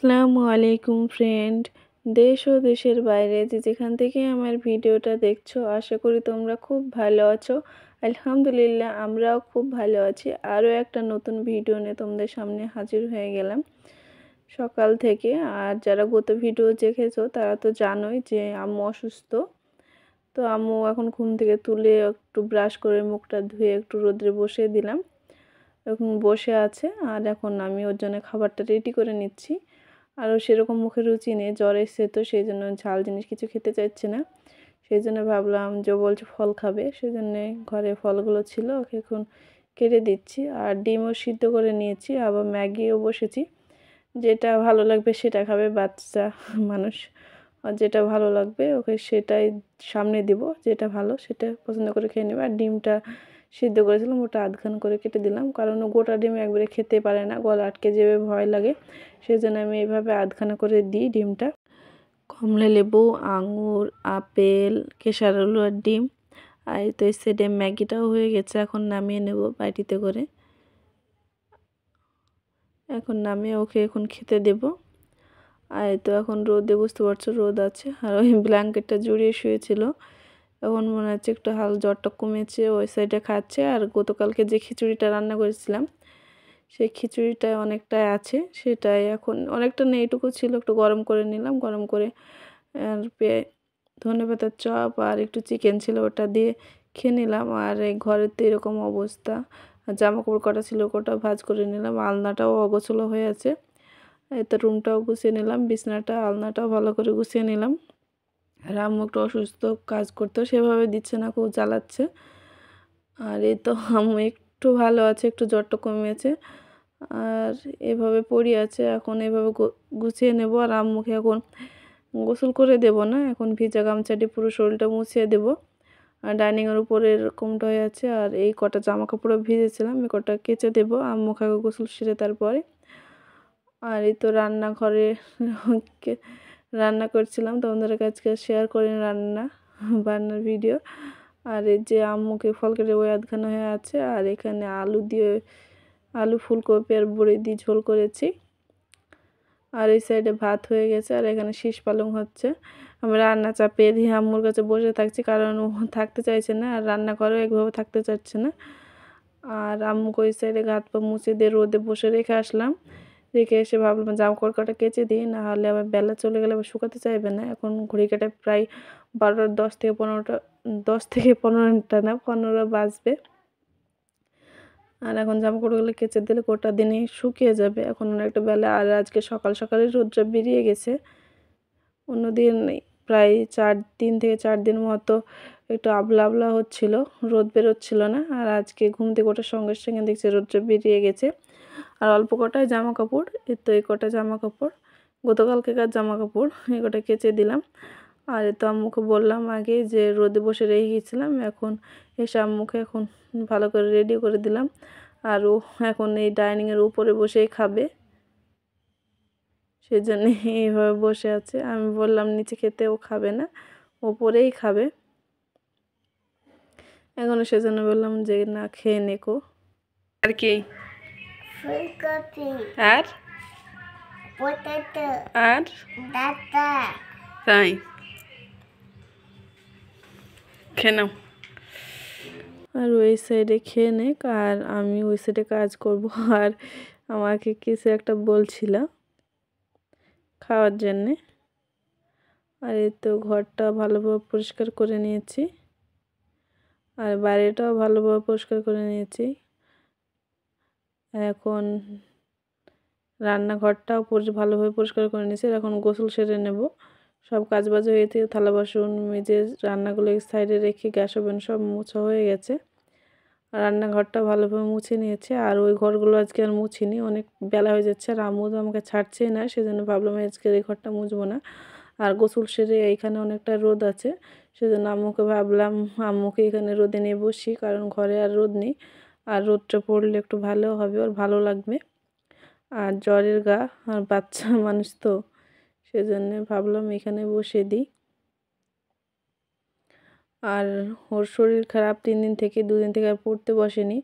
আসসালামু আলাইকুম ফ্রেন্ড। দেশ ও দেশের বাইরে যেখান থেকে আমার ভিডিওটা দেখছো, আশা করি তোমরা খুব ভালো আছো। আলহামদুলিল্লাহ, আমরাও খুব ভালো আছি। আরও একটা নতুন ভিডিও নিয়ে তোমাদের সামনে হাজির হয়ে গেলাম সকাল থেকে। আর যারা গত ভিডিও দেখেছো তারা তো জানোই যে আম্মু অসুস্থ। তো আম্মু এখন ঘুম থেকে তুলে একটু ব্রাশ করে মুখটা ধুয়ে একটু রোদ্রে বসিয়ে দিলাম। এখন বসে আছে আর এখন আমি ওর জন্য খাবারটা রেডি করে নিচ্ছি। আরও সেরকম মুখে রুচি নেই, জ্বর এসছে তো সেই জন্য ঝাল জিনিস কিছু খেতে চাইছে না। সেই জন্য ভাবলাম যে বলছে ফল খাবে, সেই জন্যে ঘরে ফলগুলো ছিল ওকে এখন কেটে দিচ্ছি। আর ডিমও সিদ্ধ করে নিয়েছি, আবার ম্যাগিও বসেছি। যেটা ভালো লাগবে সেটা খাবে বাচ্চা মানুষ, আর যেটা ভালো লাগবে ওকে সেটাই সামনে দিব। যেটা ভালো সেটা পছন্দ করে খেয়ে নেবে। আর ডিমটা সিদ্ধ করেছিলাম, ওটা আধখান করে কেটে দিলাম, কারণ ও গোটা ডিম একবারে খেতে পারে না, গলা আটকে যাবে, ভয় লাগে। সেই জন্য আমি এইভাবে আধখানা করে দিই ডিমটা। কমলা লেবু, আঙুর, আপেল, কেশর আলু আর ডিম। আর তো এই সাইডে ম্যাগিটাও হয়ে গেছে, এখন নামিয়ে নেব বাটিতে করে। এখন নামিয়ে ওকে এখন খেতে দেব। আর তো এখন রোদে, বুঝতে পারছো রোদ আছে, আর ওই ব্ল্যাঙ্কেটটা জড়িয়ে শুয়েছিল। এখন মনে হচ্ছে একটু জ্বরটা কমেছে, ওই সাইডে খাচ্ছে। আর গতকালকে যে খিচুড়িটা রান্না করেছিলাম সেই খিচুড়িটা অনেকটাই আছে, সেটাই এখন অনেকটা নেই, এইটুকু ছিল, একটু গরম করে নিলাম। গরম করে আর ধনেপাতার চপ আর একটু চিকেন ছিল, ওটা দিয়ে খেয়ে নিলাম। আর এই ঘরের তো এরকম অবস্থা, জামা কাপড় কটা ছিল ওটা ভাঁজ করে নিলাম। আলনাটাও অগোছলো হয়ে আছে। এই তো রুমটাও গুছিয়ে নিলাম, বিছানাটা আলনাটাও ভালো করে গুছিয়ে নিলাম। আর আম্মু একটু অসুস্থ, কাজ করতেও সেভাবে দিচ্ছে না, খুব জ্বালাচ্ছে। আর এই তো আম্মু একটু ভালো আছে, একটু জ্বরটা কমেছে। আর এভাবে পড়ে আছে, এখন এভাবে গুছিয়ে নেব। আর আম্মুকে এখন গোসল করে দেব না, এখন ভিজা গামছা দিয়ে পুরো শরীরটা মুছিয়ে দেব। আর ডাইনিংয়ের উপরে এরকমটা হয়ে আছে। আর এই কটা জামা কাপড়ও ভিজেছিলাম, এই কটা কেচে দেবো আম্মুকে গোসল সেরে তারপরে। আর এই তো রান্নাঘরে রান্না করছিলাম, তোমাদের কাছে শেয়ার করি বান্নার ভিডিও। আর এই যে আম্মুকে ফল কেটে ওই আধখানা হয়ে আছে। আর এখানে আলু ফুলকপি আর বড়ি দিয়ে ঝোল করেছি। আর এই সাইডে ভাত হয়ে গেছে, আর এখানে শীষ পালং হচ্ছে। আমি রান্না চাপিয়ে দিয়ে আম্মুর কাছে বসে থাকছি, কারণ ও থাকতে চাইছে না, আর রান্নাঘরেও একভাবে থাকতে চাচ্ছে না। আর আম্মুকে ওই সাইডে হাত পা মুছে দিয়ে রোদে বসে রেখে আসলাম। রেখে এসে ভাবলাম জামা কাপড় কটা কেচে দিই, না হলে আবার বেলা চলে গেলে আবার শুকাতে চাইবে না। এখন ঘড়ি কাটায় প্রায় 12টা 10 থেকে 15টা না 15 বাজবে। আর এখন জামা কাপড়গুলো কেচে দিলে গোটা দিনই শুকিয়ে যাবে, এখন অনেকটা বেলা। আর আজকে সকাল সকালে রোদটা বেরিয়ে গেছে। অন্যদিন প্রায় 3 থেকে 4 দিন মতো একটু আবলা আবলা হচ্ছিল, রোদ বেরোচ্ছিল না। আর আজকে ঘুম থেকে ওঠার সঙ্গে সঙ্গে দেখছি রোদটা বেরিয়ে গেছে। আর অল্প কটায় জামা কাপড়, তো এই কটা জামা কাপড় গতকালকেকার জামা কাপড়, এই কটা কেচে দিলাম। আর তো আম্মুকে বললাম আগে যে রোদে বসে রেখে গেছিলাম, এখন এসে আম্মুকে এখন ভালো করে রেডি করে দিলাম। আর ও এখন এই ডাইনিংয়ের উপরে বসেই খাবে, সেজন্য এইভাবে বসে আছে। আমি বললাম নিচে খেতে, ও খাবে না, ওপরেই খাবে। এখন সেজন্য বললাম যে না, খেয়ে নেকো। আর কি আর আর তাই খেয়ে নাও। আর ওই সাইডে খেয়ে নেক, আর আমি ওই সাইডে কাজ করব। আর আমাকে কিছু একটা বলছিল খাওয়ার জন্যে। আর এই তো ঘরটা ভালোভাবে পরিষ্কার করে নিয়েছি, আর বাইরেটাও ভালোভাবে পরিষ্কার করে নিয়েছি। এখন রান্নাঘরটাও ভালোভাবে পরিষ্কার করে নিয়েছি। এখন গোসল সেরে নেব। সব কাজ বাজ হয়ে থেকে থালা বাসন মেজে রান্নাগুলো সাইডে রেখে গ্যাস ওভেন সব মোছা হয়ে গেছে। আর রান্নাঘরটা ভালোভাবে মুছে নিয়েছে। আর ওই ঘরগুলো আজকে আর মুছিনি, অনেক বেলা হয়ে যাচ্ছে। আর আম্মু তো আমাকে ছাড়ছেই না, সেজন্য ভাবলাম আজকে এই ঘরটা মুছবো না। আর গোসল সেরে এইখানে অনেকটা রোদ আছে, সেজন্য আম্মুকে ভাবলাম আম্মুকে এখানে রোদে নিয়ে বসি, কারণ ঘরে আর রোদ নেই। আর রোদটা পড়লে একটু ভালো হবে, আর ভালো লাগবে। আর জ্বরের গা, আর বাচ্চা মানুষ তো, সেজন্যে ভাবলাম এখানে বসে দিই। আর ওর শরীর খারাপ 3 দিন থেকে, 2 দিন থেকে আর পড়তে বসেনি।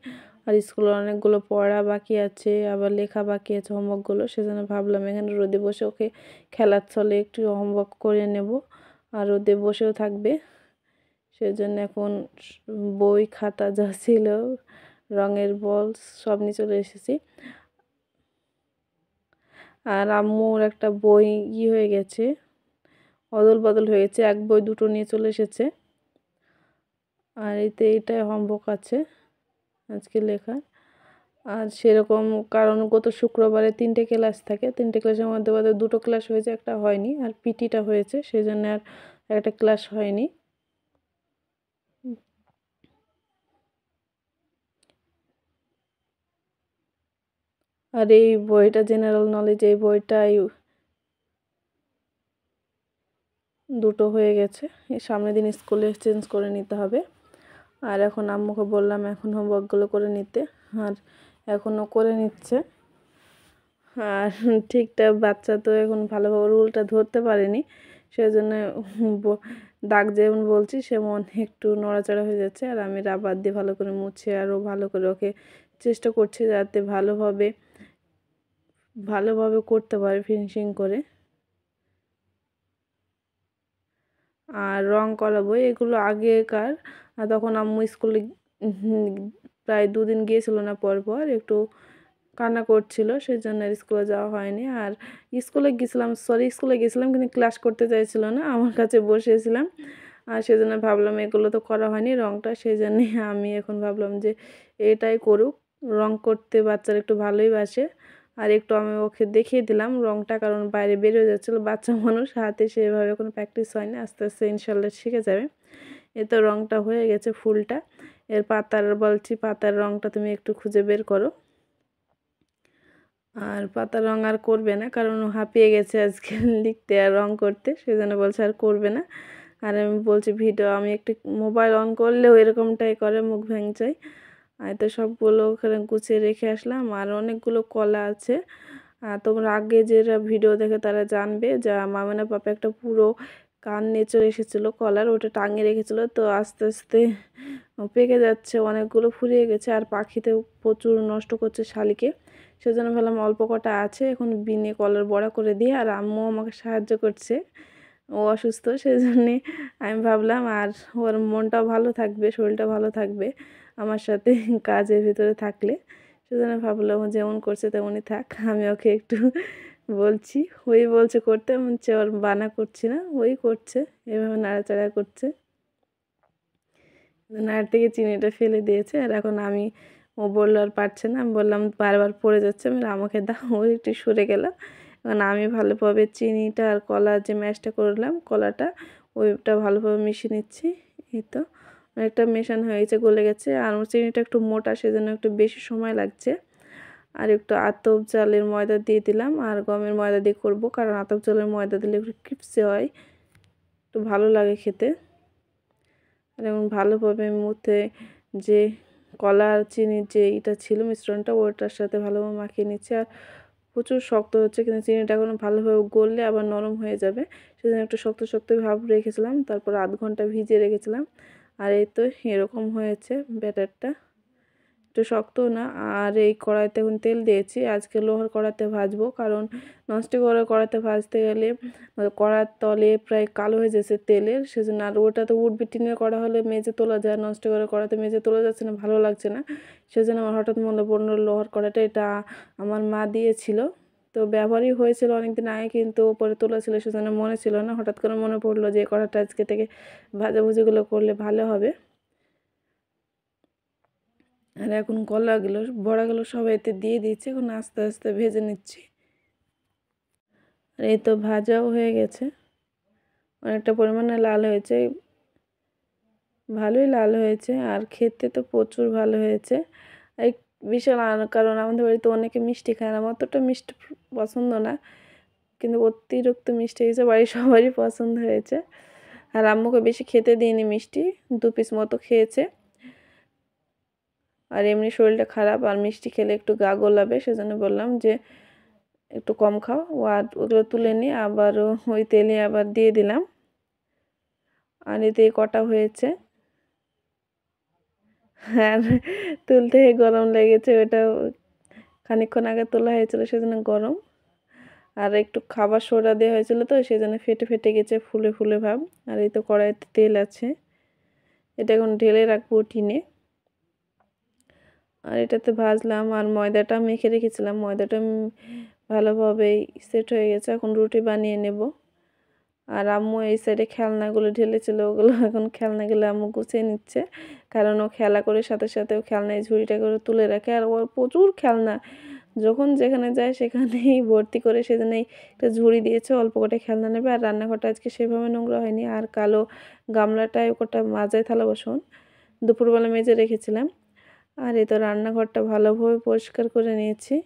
আর স্কুলে অনেকগুলো পড়া বাকি আছে, আবার লেখা বাকি আছে হোমওয়ার্কগুলো। সেজন্য ভাবলাম এখানে রোদে বসে ওকে খেলার ছলে একটু হোমওয়ার্ক করে নেব, আর রোদে বসেও থাকবে। সেজন্য এখন বই খাতা যা ছিল, রঙের বল সব নিয়ে চলে এসেছি। আর আম্মুর একটা বই হয়ে গেছে, অদল বদল হয়ে গেছে, এক বই দুটো নিয়ে চলে এসেছে। আর এটাই হোমওয়ার্ক আছে আজকে লেখার। আর সেরকম কারণ গত শুক্রবারে 3টে ক্লাস থাকে, 3টে ক্লাসের মধ্যে মধ্যে 2টো ক্লাস হয়েছে, একটা হয়নি। আর পিটিটা হয়েছে, সেই জন্য আর একটা ক্লাস হয়নি। আর এই বইটা জেনারেল নলেজ, এই বইটাই 2টো হয়ে গেছে। এই সামনের দিন স্কুলে চেঞ্জ করে নিতে হবে। আর এখন আম্মুকে বললাম এখন হোমওয়ার্কগুলো করে নিতে, আর এখনও করে নিচ্ছে। আর ঠিকঠাক বাচ্চা তো এখন ভালোভাবে রুলটা ধরতে পারেনি, সেজন্য দাগ যেমন বলছি সেমন একটু নড়াচড়া হয়ে যাচ্ছে। আর আমি রাবার দিয়ে ভালো করে মুছে আরও ভালো করে ওকে চেষ্টা করছি যাতে ভালোভাবে করতে পারে ফিনিশিং করে। আর রং করাবো এগুলো আগেকার, আর তখন আম্মু স্কুলে প্রায় 2 দিন গিয়েছিল না, পর পর একটু কান্না করছিল, সেই জন্য আর স্কুলে যাওয়া হয়নি। আর স্কুলে গেছিলাম কিন্তু ক্লাস করতে চাইছিল না, আমার কাছে বসেছিলাম। আর সেজন্য ভাবলাম এগুলো তো করা হয়নি রংটা, সেই জন্যে আমি এখন ভাবলাম যে এটাই করুক। রং করতে বাচ্চারা একটু ভালোই বাসে। আর একটু আমি ওকে দেখিয়ে দিলাম রংটা, কারণ বাইরে বেরিয়ে যাচ্ছিলো, বাচ্চা মানুষ হাতে সেভাবে কোনো প্র্যাকটিস হয়নি, আস্তে আস্তে ইনশাল্লাহ শিখে যাবে। এ তো রংটা হয়ে গেছে ফুলটা। এর পাতার রংটা তুমি একটু খুঁজে বের করো। আর পাতার রং আর করবে না, কারণ ও হাঁপিয়ে গেছে আজকে লিখতে আর রং করতে, সেই জন্য বলছে আর করবে না। আর আমি বলছি আমি একটু মোবাইল অন করলেও এরকমটাই করে, মুখ ভেঙচাই। আর তো সবগুলো ওখানে গুছিয়ে রেখে আসলাম। আর অনেকগুলো কলা আছে। তোমরা আগে যারা ভিডিও দেখে তারা জানবে যে মামিনা পাপা একটা পুরো কান নিয়ে চলে এসেছিলো কলার, ওটা টাঙিয়ে রেখেছিলো, তো আস্তে আস্তে পেকে যাচ্ছে, অনেকগুলো ফুরিয়ে গেছে। আর পাখিতে প্রচুর নষ্ট করছে শালিকে, সেজন্য ভাবলাম অল্প কটা আছে এখন বিনে কলার বড়া করে দিয়ে। আর আম্মু আমাকে সাহায্য করছে, ও অসুস্থ, সেই জন্যে আমি ভাবলাম আর ওর মনটাও ভালো থাকবে, শরীরটা ভালো থাকবে আমার সাথে কাজের ভিতরে থাকলে। সেজন্য ভাবলাম যেমন করছে তেমনই থাক, আমি ওকে একটু বলছি, ওই বলছে করতে, আমি ওর বানা করছি না, ওই করছে, এভাবে নাড়াচাড়া করছে। নাড় থেকে চিনিটা ফেলে দিয়েছে। আর এখন ও বললো আর পারছে না, আমি বললাম বারবার পড়ে যাচ্ছে, আমি আমাকে দাও, ওই একটু সরে গেল। এখন আমি ভালোভাবে চিনিটা আর কলার যে ম্যাশটা করলাম, কলাটা ওইটা ভালোভাবে মিশিয়ে নিচ্ছি। এই তো অনেকটা মেশানো হয়েছে, গলে গেছে। আর চিনিটা একটু মোটা, সেজন্য একটু বেশি সময় লাগছে। আর একটু আতপ চালের ময়দা দিয়ে দিলাম, আর গমের ময়দা দিয়ে করব, কারণ আতপ চালের ময়দা দিলে একটু ক্রিপসি হয়, একটু ভালো লাগে খেতে। আর এবং ভালোভাবে মধ্যে যে কলা আর চিনির যে এটা ছিল মিশ্রণটা, ওটার সাথে ভালোভাবে মাখিয়ে নিচ্ছি। আর প্রচুর শক্ত হচ্ছে, কিন্তু চিনিটা এখনও ভালোভাবে গললে আবার নরম হয়ে যাবে, সেজন্য একটু শক্ত শক্ত ভাব রেখেছিলাম, তারপর আধ ঘন্টা ভিজিয়ে রেখেছিলাম। আর এই তো এরকম হয়েছে ব্যাটারটা, একটু শক্ত না। আর এই কড়াইতে এখন তেল দিয়েছি, আজকে লোহার কড়াইতে ভাজবো, কারণ ননস্টিক কড়াইতে ভাজতে গেলে কড়ার তলে প্রায় কালো হয়ে যাচ্ছে তেলের, সেজন্য। আর ওটা তো উঠবে, টিনের কড়া হলে মেজে তোলা যায়, ননস্টিক কড়াইতে মেজে তোলা যাচ্ছে না, ভালো লাগছে না। সেজন্য আমার হঠাৎ মনে পড়লো লোহার কড়াইটা, এটা আমার মা দিয়েছিল, তো ব্যবহারই হয়েছিল অনেকদিন আগে, কিন্তু পরে তোলা ছিল, সেজন্য মনে ছিল না। হঠাৎ করে মনে পড়লো যে কড়াইটা আজকে থেকে ভাজাভুজিগুলো করলে ভালো হবে। আর এখন বড়াগুলো সবাই এতে দিয়ে দিচ্ছি, এখন আস্তে আস্তে ভেজে নিচ্ছি। আর এই তো ভাজাও হয়ে গেছে, অনেকটা পরিমাণে লাল হয়েছে, ভালোই লাল হয়েছে। আর খেতে তো প্রচুর ভালো হয়েছে, এই বিশাল কারণ আমাদের বাড়িতে অনেকে মিষ্টি খায় না, অতটা মিষ্টি পছন্দ না, কিন্তু অতিরিক্ত মিষ্টি হয়েছে, বাড়ির সবারই পছন্দ হয়েছে। আর আম্মুকে বেশি খেতে দিইনি মিষ্টি, 2 পিস মতো খেয়েছে। আর এমনি শরীরটা খারাপ, আর মিষ্টি খেলে একটু গা গোলাবে, সেজন্য বললাম যে একটু কম খাও। আর ওগুলো তুলে নিয়ে আবার ওই তেলে আবার দিয়ে দিলাম। আর এতে কটা হয়েছে, আর তুলতে গরম লেগেছে, ওটা খানিকক্ষণ আগে তোলা হয়েছিল সেজন্য গরম। আর একটু খাবার সোডা দেওয়া হয়েছিল তো সেজন্য ফেটে ফেটে গেছে, ফুলে ফুলে ভাব। আর এই তো কড়াইতে তেল আছে, এটা এখন ঢেলে রাখবো টিনে। আর এটাতে ভাজলাম, আর ময়দাটা মেখে রেখেছিলাম, ময়দাটা ভালোভাবে সেট হয়ে গেছে। এখন রুটি বানিয়ে নেব। আর আম্মু এই সাইডে খেলনাগুলো ঢেলেছিল, ওগুলো এখন খেলনাগুলো আম্মু গুছিয়ে নিচ্ছে, কারণ ও খেলা করে সাথে সাথে ও খেলনায় ঝুড়িটা করে তুলে রাখে। আর ওর প্রচুর খেলনা, যখন যেখানে যায় সেখানেই ভর্তি করে, সেজন্যই একটা ঝুড়ি দিয়েছে, অল্প করে খেলনা নেবে। আর রান্নাঘরটা আজকে সেভাবে নোংরা হয়নি। আর কালো গামলাটায় ওটা মাজায় থালা বাসন দুপুরবেলা মেজে রেখেছিলাম। আর এই তো রান্নাঘরটা ভালোভাবে পরিষ্কার করে নিয়েছি।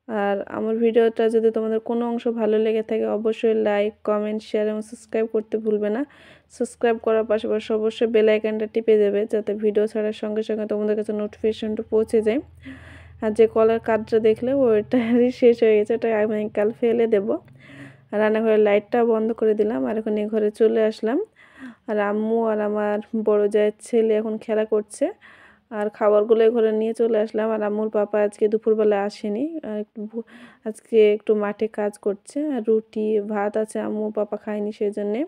আর আমার ভিডিওটা যদি তোমাদের কোনো অংশ ভালো লেগে থাকে অবশ্যই লাইক, কমেন্ট, শেয়ার এবং সাবস্ক্রাইব করতে ভুলবে না। সাবস্ক্রাইব করার পাশাপাশি অবশ্যই বেল আইকনটা টিপে দেবে, যাতে ভিডিও ছাড়ার সঙ্গে সঙ্গে তোমাদের কাছে নোটিফিকেশনটা পৌঁছে যায়। আর যে কলার কাঠটা দেখলে ওইটারই শেষ হয়ে গেছে, ওটা আমি কাল ফেলে দেবো। আর রান্নাঘরের লাইটটা বন্ধ করে দিলাম, আর এখন এই ঘরে চলে আসলাম। আর আম্মু আর আমার বড় জায়ের ছেলে এখন খেলা করছে। আর খাবারগুলো ঘরে নিয়ে চলে আসলাম। আর আম্মুর পাপা আজকে দুপুরবেলা আসেনি, আর আজকে একটু মাঠে কাজ করছে। আর রুটি ভাত আছে, আম্মু পাপা খায়নি, সেই জন্যে।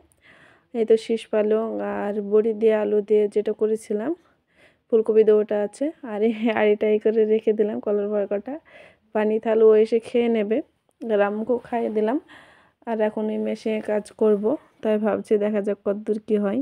এই তো শীষ পালং আর বড়ি দিয়ে আলু দিয়ে যেটা করেছিলাম, ফুলকপি দিয়ে ওটা আছে। আর এই হাঁড়িটাই করে রেখে দিলাম কলার ভরকাটা, পানি থালু ও এসে খেয়ে নেবে। আর আম্মুকেও খাইয়ে দিলাম। আর এখন এই মেশিনে কাজ করব, তাই ভাবছি দেখা যাক কতদূর কী হয়।